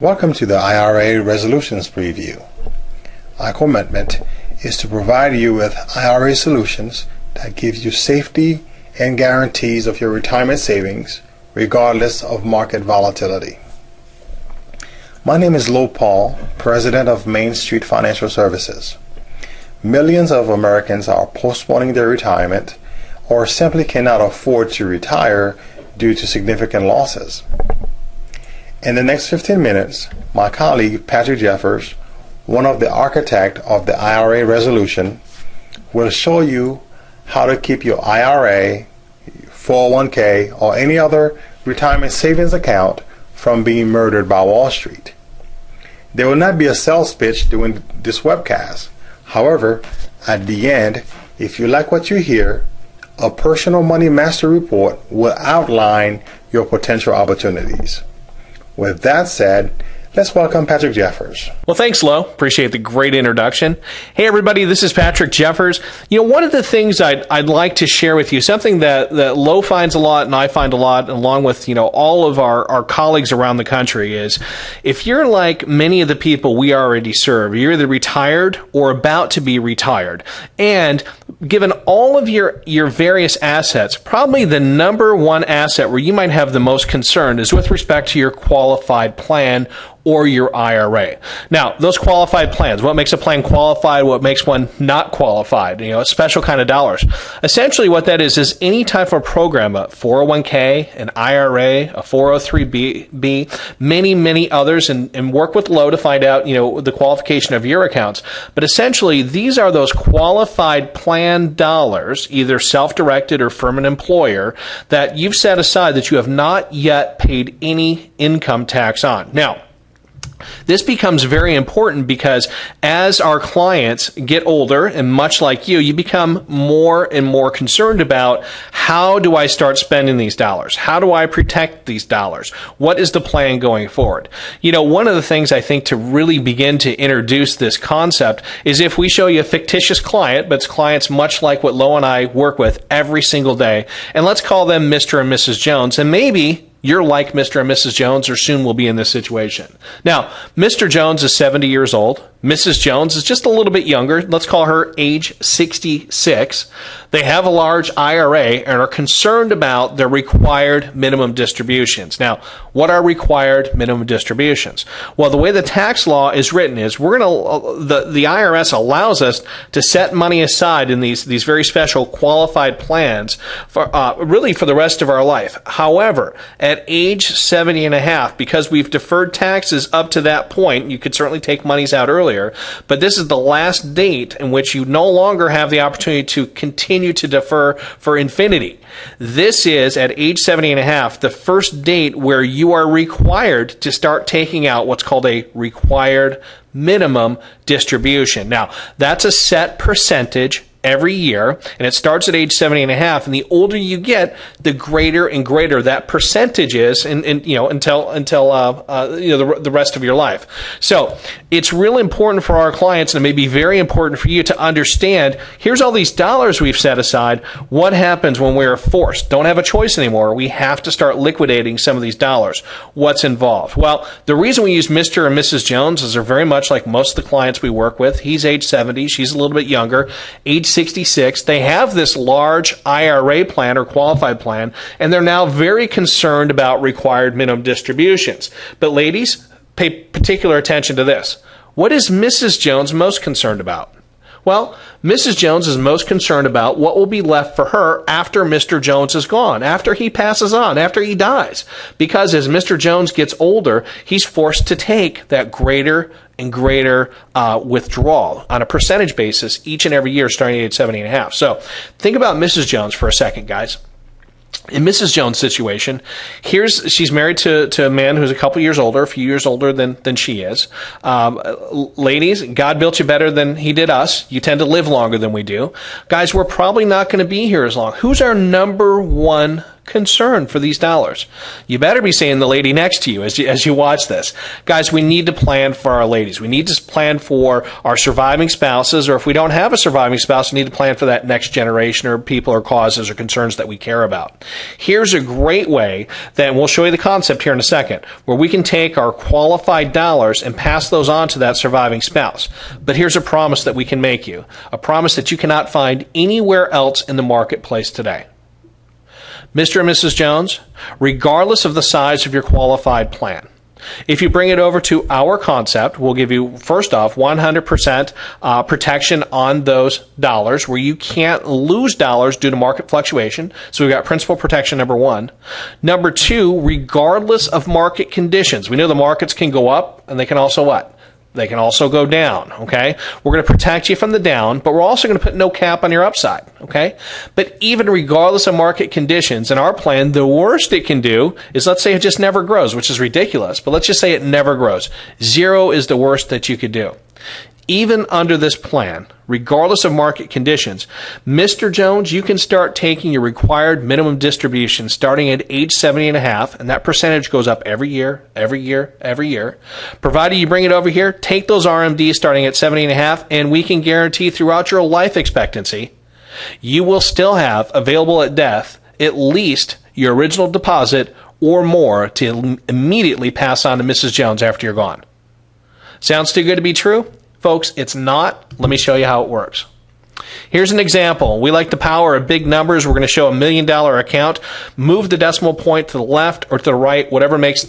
Welcome to the IRA Resolutions preview. Our commitment is to provide you with IRA solutions that give you safety and guarantees of your retirement savings regardless of market volatility. My name is Lo Paul, President of Main Street Financial Services. Millions of Americans are postponing their retirement or simply cannot afford to retire due to significant losses. In the next 15 minutes, my colleague Patrick Jeffers, one of the architects of the IRA resolution, will show you how to keep your IRA, 401k, or any other retirement savings account from being murdered by Wall Street. There will not be a sales pitch during this webcast. However, at the end, if you like what you hear, a personal money master report will outline your potential opportunities. With that said, let's welcome Patrick Jeffers. Well, thanks, Lo. Appreciate the great introduction. Hey, everybody, this is Patrick Jeffers. One of the things I'd like to share with you, something that Lo finds a lot and I find a lot, along with, all of our colleagues around the country, is if you're like many of the people we already serve, you're either retired or about to be retired. And given all of your various assets, probably the number one asset where you might have the most concern is with respect to your qualified plan or your IRA. Now, those qualified plans, what makes a plan qualified, what makes one not qualified, a special kind of dollars. Essentially what that is any type of program, a 401k, an IRA, a 403b, many others, and work with Lo to find out, the qualification of your accounts. But essentially, these are those qualified plan dollars, either self-directed or from an employer, that you've set aside that you have not yet paid any income tax on. Now, this becomes very important because as our clients get older, and much like you become more and more concerned about how do I start spending these dollars? How do I protect these dollars? What is the plan going forward? One of the things I think to really begin to introduce this concept is if we show you a fictitious client, but it's clients much like what Lo and I work with every single day, and let's call them Mr. and Mrs. Jones, and maybe you're like Mr. and Mrs. Jones or soon will be in this situation. Now, Mr. Jones is 70 years old. Mrs. Jones is just a little bit younger. Let's call her age 66. They have a large IRA and are concerned about their required minimum distributions. Now, what are required minimum distributions? Well, the way the tax law is written is the IRS allows us to set money aside in these very special qualified plans for really for the rest of our life. However, at age 70 and a half, because we've deferred taxes up to that point, you could certainly take monies out earlier, but this is the last date in which you no longer have the opportunity to continue to defer for infinity. This is, at age 70 and a half, the first date where you are required to start taking out what's called a required minimum distribution. Now, that's a set percentage every year, and it starts at age 70 and a half, and the older you get, the greater and greater that percentage is until the rest of your life. So it's really important for our clients, and it may be very important for you to understand, here's all these dollars we've set aside. What happens when we're forced? Don't have a choice anymore. We have to start liquidating some of these dollars. What's involved? Well, the reason we use Mr. and Mrs. Jones is they're very much like most of the clients we work with. He's age 70, she's a little bit younger, age 66. They have this large IRA plan or qualified plan, and they're now very concerned about required minimum distributions. But ladies, pay particular attention to this. What is Mrs. Jones most concerned about? Well, Mrs. Jones is most concerned about what will be left for her after Mr. Jones is gone, after he passes on, after he dies. Because as Mr. Jones gets older, he's forced to take that greater and greater withdrawal on a percentage basis each and every year starting at age 70 and a half. So think about Mrs. Jones for a second, guys. In Mrs. Jones' situation, she's married to a man who's a couple years older, a few years older than she is. Ladies, God built you better than he did us. You tend to live longer than we do. Guys, we're probably not going to be here as long. Who's our number one concerned for these dollars. You better be saying the lady next to you as you watch this. Guys, we need to plan for our ladies. We need to plan for our surviving spouses, or if we don't have a surviving spouse, we need to plan for that next generation or people or causes or concerns that we care about. Here's a great way that, and we'll show you the concept here in a second, where we can take our qualified dollars and pass those on to that surviving spouse. But here's a promise that we can make you, a promise that you cannot find anywhere else in the marketplace today. Mr. and Mrs. Jones, regardless of the size of your qualified plan, if you bring it over to our concept, we'll give you, first off, 100% protection on those dollars, where you can't lose dollars due to market fluctuation. So we've got principal protection, number one. Number two, regardless of market conditions. We know the markets can go up, and they can also what? They can also go down, okay? We're going to protect you from the down, but we're also going to put no cap on your upside, okay? But even regardless of market conditions, in our plan, the worst it can do is, let's say it just never grows, which is ridiculous, but let's just say it never grows. 0 is the worst that you could do. Even under this plan, regardless of market conditions, Mr. Jones, you can start taking your required minimum distribution starting at age 70 and a half, and that percentage goes up every year, every year, every year. Provided you bring it over here, take those RMDs starting at 70 and a half, and we can guarantee throughout your life expectancy, you will still have available at death at least your original deposit or more to immediately pass on to Mrs. Jones after you're gone. Sounds too good to be true? Folks, it's not. Let me show you how it works. Here's an example. We like the power of big numbers. We're going to show $1 million account. Move the decimal point to the left or to the right, whatever makes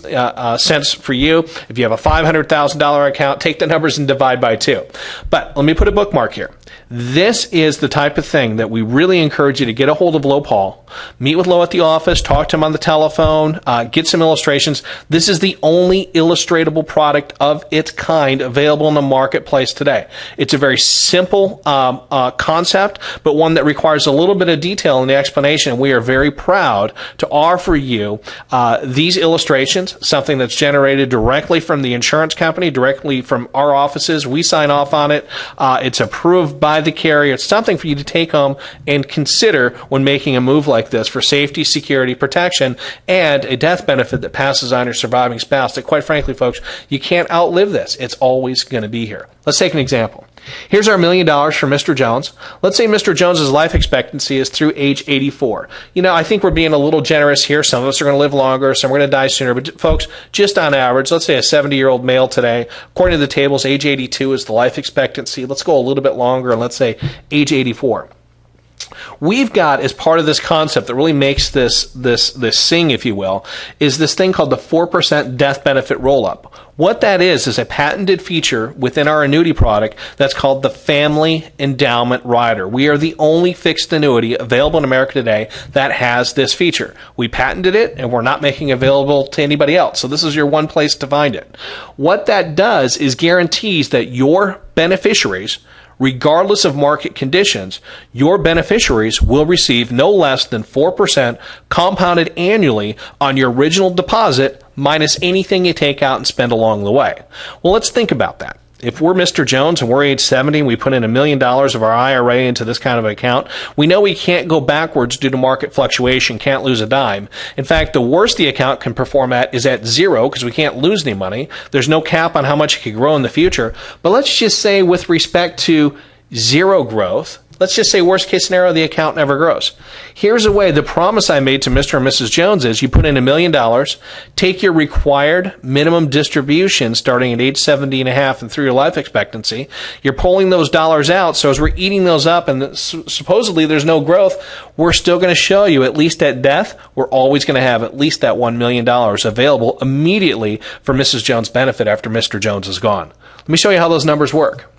sense for you. If you have a $500,000 account, take the numbers and divide by 2. But let me put a bookmark here. This is the type of thing that we really encourage you to get a hold of Lo Paul, meet with Lo at the office, talk to him on the telephone, get some illustrations. This is the only illustratable product of its kind available in the marketplace today. It's a very simple concept, but one that requires a little bit of detail in the explanation. We are very proud to offer you these illustrations, something that's generated directly from the insurance company, directly from our offices. We sign off on it. It's approved by the carrier. It's something for you to take home and consider when making a move like this for safety, security, protection, and a death benefit that passes on your surviving spouse that, quite frankly, folks, you can't outlive this. It's always going to be here. Let's take an example. Here's our $1 million for Mr. Jones. Let's say Mr. Jones's life expectancy is through age 84. You know, I think we're being a little generous here. Some of us are going to live longer, some are going to die sooner. But folks, just on average, let's say a 70-year-old male today, according to the tables, age 82 is the life expectancy. Let's go a little bit longer and let's say age 84. We've got, as part of this concept that really makes this sing, if you will, is this thing called the 4% death benefit roll-up. What that is a patented feature within our annuity product that's called the Family Endowment Rider. We are the only fixed annuity available in America today that has this feature. We patented it, and we're not making it available to anybody else. So this is your one place to find it. What that does is guarantees that your beneficiaries, regardless of market conditions, your beneficiaries will receive no less than 4% compounded annually on your original deposit minus anything you take out and spend along the way. Well, let's think about that. If we're Mr. Jones and we're age 70 and we put in $1 million of our IRA into this kind of account, we know we can't go backwards due to market fluctuation, can't lose a dime. In fact, the worst the account can perform at is at 0 because we can't lose any money. There's no cap on how much it could grow in the future. But let's just say with respect to 0 growth, let's just say worst case scenario, the account never grows. Here's a way, the promise I made to Mr. and Mrs. Jones is you put in $1 million, take your required minimum distribution starting at age 70 and a half and through your life expectancy. You're pulling those dollars out, so as we're eating those up and supposedly there's no growth, we're still going to show you, at least at death, we're always going to have at least that $1 million available immediately for Mrs. Jones' benefit after Mr. Jones is gone. Let me show you how those numbers work.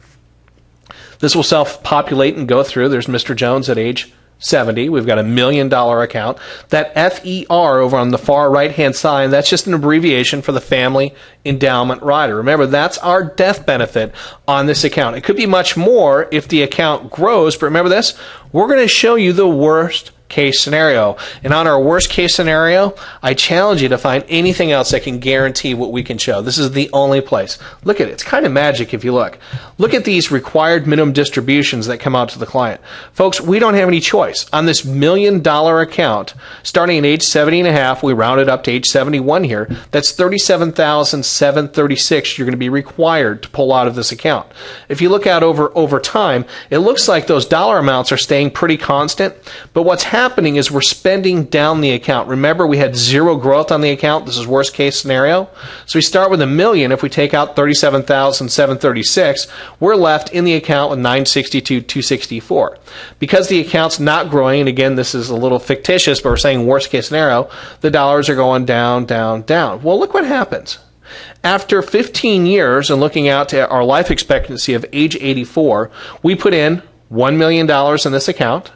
This will self-populate and go through. There's Mr. Jones at age 70. We've got $1 million account. That FER over on the far right-hand side, that's just an abbreviation for the Family Endowment Rider. Remember, that's our death benefit on this account. It could be much more if the account grows, but remember this, we're going to show you the worst case scenario. And on our worst case scenario, I challenge you to find anything else that can guarantee what we can show. This is the only place. Look at it. It's kind of magic if you look. Look at these required minimum distributions that come out to the client. Folks, we don't have any choice. On this $1 million account, starting at age 70 and a half, we rounded up to age 71 here. That's $37,736 you're going to be required to pull out of this account. If you look out over time, it looks like those dollar amounts are staying pretty constant, but what's happening is we're spending down the account. Remember, we had zero growth on the account. This is worst case scenario. So we start with $1 million. If we take out $37,736, we're left in the account with $962,264. Because the account's not growing, and again, this is a little fictitious, but we're saying worst case scenario, the dollars are going down, down, down. Well, look what happens. After 15 years and looking out to our life expectancy of age 84, we put in $1 million in this account.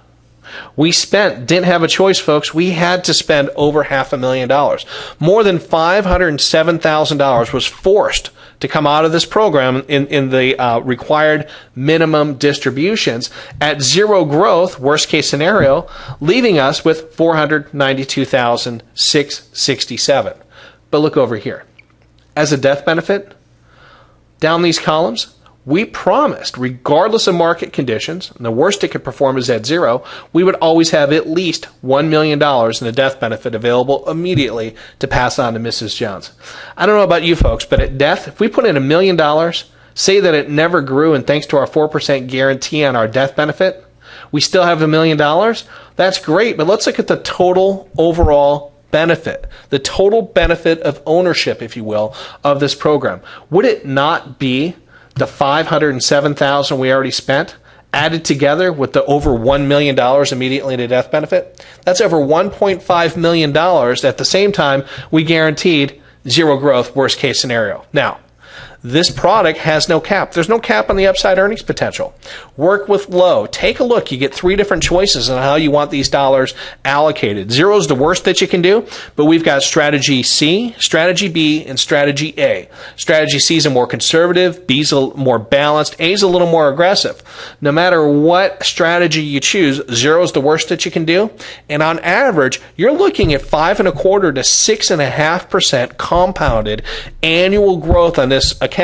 We didn't have a choice, folks. We had to spend over $500,000. More than $507,000 was forced to come out of this program in the required minimum distributions at zero growth, worst case scenario, leaving us with $492,667. But look over here. As a death benefit, down these columns, we promised, regardless of market conditions, and the worst it could perform is at zero, we would always have at least $1 million in a death benefit available immediately to pass on to Mrs. Jones. I don't know about you folks, but at death, if we put in $1 million, say that it never grew, and thanks to our 4% guarantee on our death benefit, we still have $1 million, that's great, but let's look at the total overall benefit, the total benefit of ownership, if you will, of this program. Would it not be the $507,000 we already spent, added together with the over $1 million immediately into death benefit? That's over $1.5 million. At the same time, we guaranteed zero growth, worst case scenario. Now, this product has no cap. There's no cap on the upside earnings potential. Work with low. Take a look. You get three different choices on how you want these dollars allocated. Zero is the worst that you can do, but we've got strategy C, strategy B, and strategy A. Strategy C is a more conservative, B is a more balanced, A is a little more aggressive. No matter what strategy you choose, zero is the worst that you can do. And on average, you're looking at 5.25% to 6.5% compounded annual growth on this account,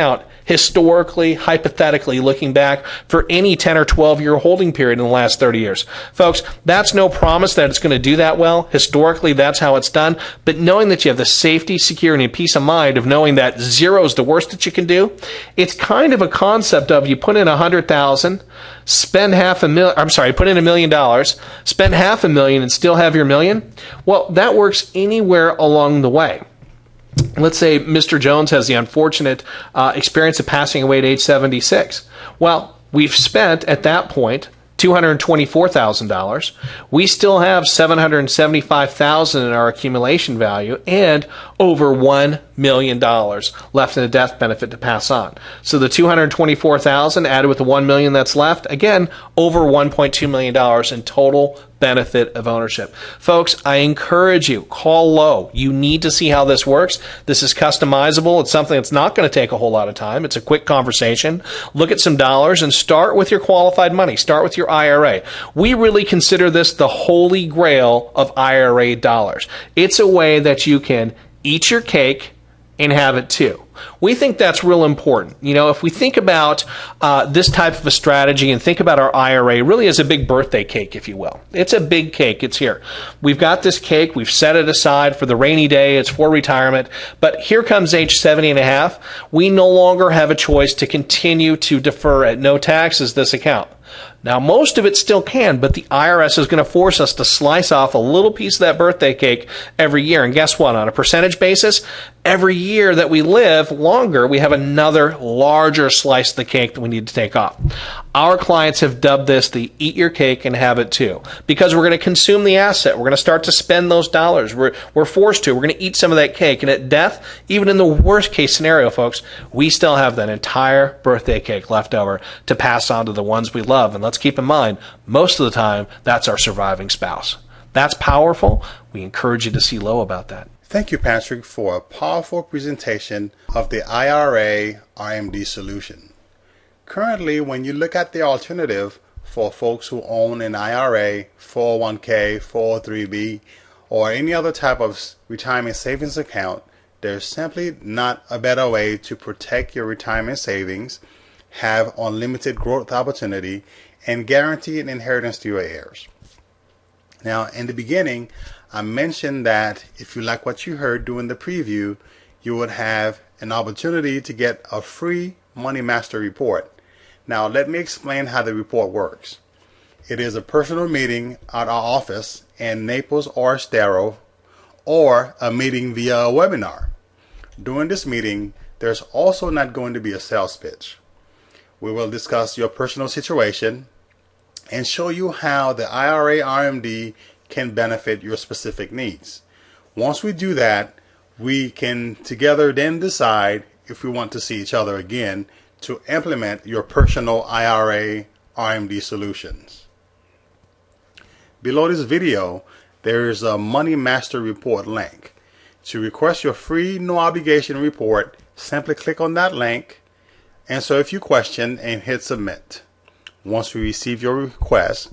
historically, hypothetically, looking back for any 10 or 12-year holding period in the last 30 years. Folks, that's no promise that it's going to do that well. Historically, that's how it's done. But knowing that you have the safety, security, and peace of mind of knowing that zero is the worst that you can do, it's kind of a concept of you put in $100,000, spend put in $1 million, spend $500,000 and still have your million. Well, that works anywhere along the way. Let's say Mr. Jones has the unfortunate experience of passing away at age 76. Well, we've spent at that point $224,000. We still have $775,000 in our accumulation value and over $1 million left in the death benefit to pass on. So the $224,000 added with the $1 million that's left, again, over $1.2 million in total benefit of ownership. Folks, I encourage you, call low. You need to see how this works. This is customizable. It's something that's not going to take a whole lot of time. It's a quick conversation. Look at some dollars and start with your qualified money. Start with your IRA. We really consider this the holy grail of IRA dollars. It's a way that you can eat your cake and have it too. We think that's real important. You know, if we think about this type of a strategy and think about our IRA really as a big birthday cake, if you will. It's a big cake. It's here. We've got this cake. We've set it aside for the rainy day. It's for retirement. But here comes age 70 and a half. We no longer have a choice to continue to defer at no taxes this account. Now, most of it still can, but the IRS is going to force us to slice off a little piece of that birthday cake every year. And guess what? On a percentage basis, every year that we live longer, we have another larger slice of the cake that we need to take off. Our clients have dubbed this the eat your cake and have it too, because we're going to consume the asset. We're going to start to spend those dollars. We're forced to. We're going to eat some of that cake. And at death, even in the worst case scenario, folks, we still have that entire birthday cake left over to pass on to the ones we love. And let's keep in mind, most of the time, that's our surviving spouse. That's powerful. We encourage you to see low about that. Thank you, Patrick, for a powerful presentation of the IRA RMD solution. Currently, when you look at the alternative for folks who own an IRA, 401k, 403b, or any other type of retirement savings account. There's simply not a better way to protect your retirement savings, have unlimited growth opportunity, and guarantee an inheritance to your heirs. Now, in the beginning, I mentioned that if you like what you heard during the preview, you would have an opportunity to get a free Money Master report. Now, let me explain how the report works. It is a personal meeting at our office in Naples or Estero, or a meeting via a webinar. During this meeting, there's also not going to be a sales pitch. We will discuss your personal situation and show you how the IRA RMD can benefit your specific needs. Once we do that, we can together then decide if we want to see each other again to implement your personal IRA RMD solutions. Below this video, there is a Money Master Report link. To request your free no obligation report, simply click on that link, answer a few questions, and hit submit. Once we receive your request,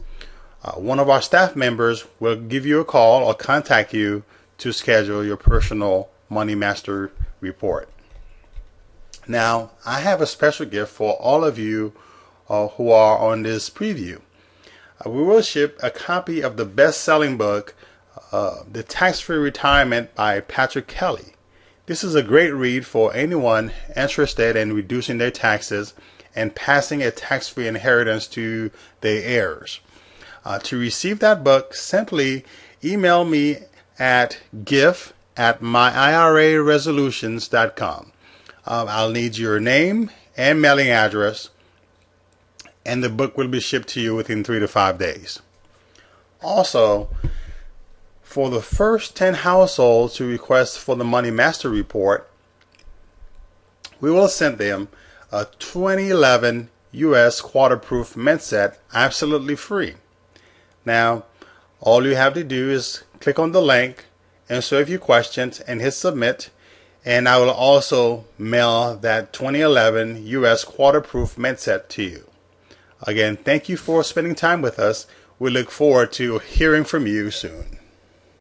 one of our staff members will give you a call or contact you to schedule your personal Money Master report. Now, I have a special gift for all of you who are on this preview. We will ship a copy of the best-selling book, The Tax-Free Retirement by Patrick Kelly. This is a great read for anyone interested in reducing their taxes and passing a tax-free inheritance to their heirs. To receive that book, simply email me at gift@myiraresolutions.com. I'll need your name and mailing address, and the book will be shipped to you within 3 to 5 days. Also, for the first 10 households who request for the Money Master report, we will send them a 2011 US quarter-proof mint set absolutely free. Now, all you have to do is click on the link, answer a few questions, and hit submit, and I will also mail that 2011 US quarter-proof mint set to you. Again, thank you for spending time with us. We look forward to hearing from you soon.